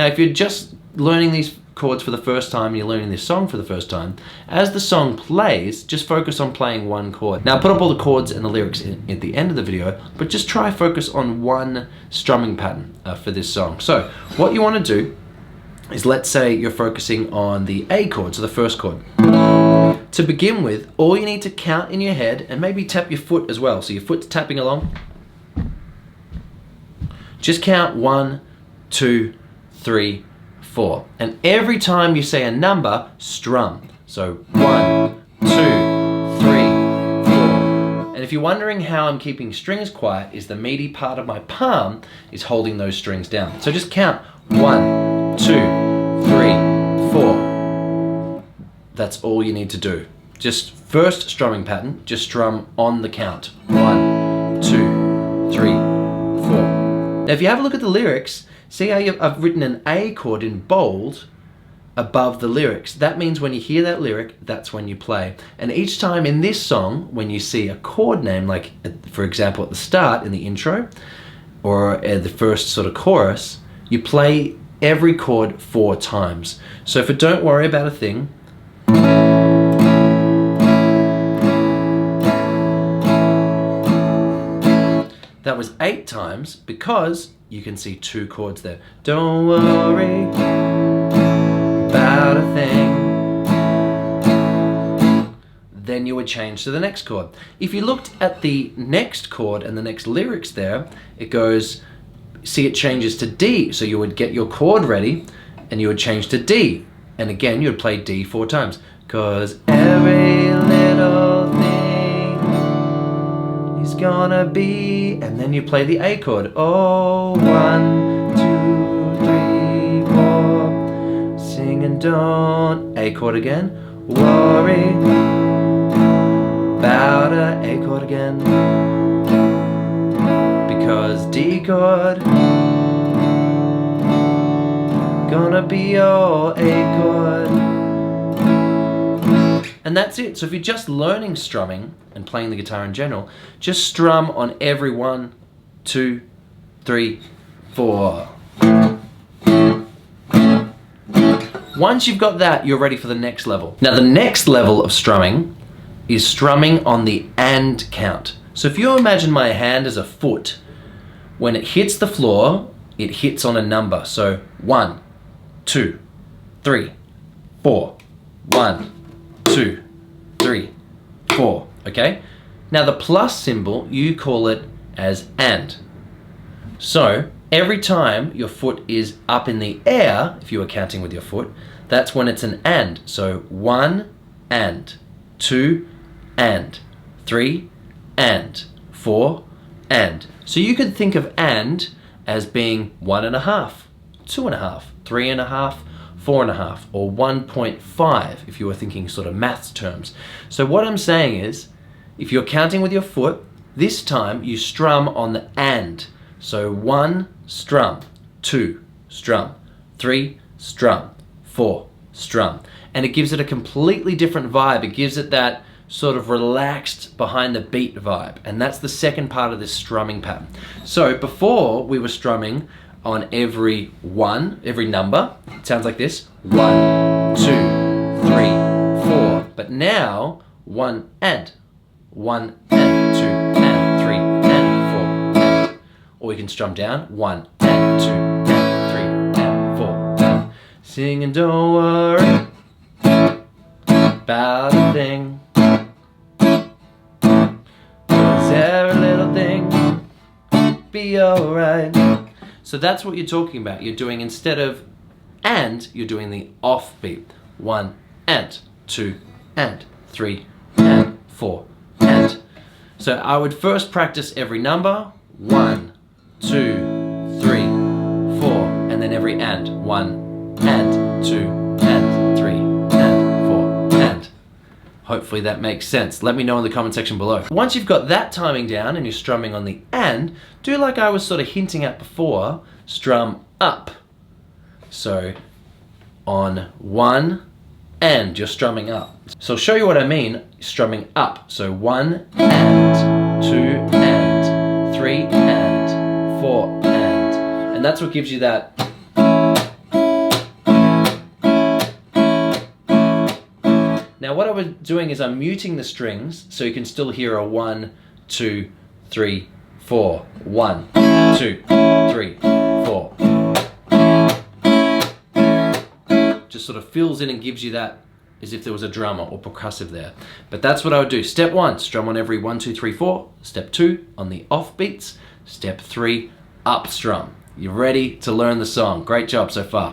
Now, if you're just learning these chords for the first time, you're learning this song for the first time, as the song plays, just focus on playing one chord. Now, I'll put up all the chords and the lyrics at the end of the video, but just try focus on one strumming pattern for this song. So what you want to do is, let's say you're focusing on the A chord, so the first chord. To begin with, all you need to count in your head, and maybe tap your foot as well, so your foot's tapping along. Just count 1, 2, 3, 4. And every time you say a number, strum. So 1, 2, 3, 4. And if you're wondering how I'm keeping strings quiet, is the meaty part of my palm is holding those strings down. So just count 1, 2, 3, 4. That's all you need to do. Just first strumming pattern, just strum on the count. 1, 2, 3, 4. Now if you have a look at the lyrics, see how I've written an A chord in bold above the lyrics. That means when you hear that lyric, that's when you play. And each time in this song, when you see a chord name, like for example at the start in the intro, or the first sort of chorus, you play every chord 4 times. So for Don't Worry About a Thing, that was 8 times because you can see 2 chords there. Don't worry about a thing. Then you would change to the next chord. If you looked at the next chord and the next lyrics there, it goes, see it changes to D. So you would get your chord ready and you would change to D. And again, you would play D 4 times. 'Cause every little thing is gonna be, and then you play the A chord. Oh, 1, 2, 3, 4. Sing and don't. A chord again. Worry about a chord again. Because D chord gonna be your A chord. And that's it. So if you're just learning strumming and playing the guitar in general, just strum on every 1, 2, 3, 4. Once you've got that, you're ready for the next level. Now the next level of strumming is strumming on the and count. So if you imagine my hand as a foot, when it hits the floor, it hits on a number. So 1, 2, 3, 4. 1, 2, 3, 4, okay? Now the plus symbol, you call it as and. So every time your foot is up in the air, if you were counting with your foot, that's when it's an and. So 1 and, 2 and, 3 and, 4 and. So you could think of and as being 1.5, 2.5, 3.5, 4.5, or 1.5 if you were thinking sort of maths terms. So what I'm saying is, if you're counting with your foot, this time you strum on the and. So 1, strum, 2, strum, 3, strum, 4, strum. And it gives it a completely different vibe. It gives it that sort of relaxed behind the beat vibe. And that's the second part of this strumming pattern. So before we were strumming on every number. It sounds like this. 1, 2, 3, 4. But now, 1 and 2 and 3 and 4 and. Or we can strum down. 1 and 2 and 3 and 4. Sing and don't worry about a thing. 'Cause every little thing be alright. So that's what you're talking about. You're doing, instead of and, you're doing the off beat. 1 and 2 and 3 and 4 and. So I would first practice every number. 1, 2, 3, 4, and then every and. 1 and 2 and 3 and 4 and. Hopefully that makes sense. Let me know in the comment section below. Once you've got that timing down and you're strumming on the and, do like I was sort of hinting at before, strum up. So on 1 and, you're strumming up. So I'll show you what I mean, strumming up. So 1 and, 2 and, 3 and, 4 and. And that's what gives you that Now what I'm doing is I'm muting the strings so you can still hear a 1, 2, 3, 4. 1, 2, 3, 4. Just sort of fills in and gives you that as if there was a drummer or percussive there. But that's what I would do. Step 1, strum on every 1, 2, 3, 4. Step 2, on the off beats. Step 3, up strum. You're ready to learn the song. Great job so far.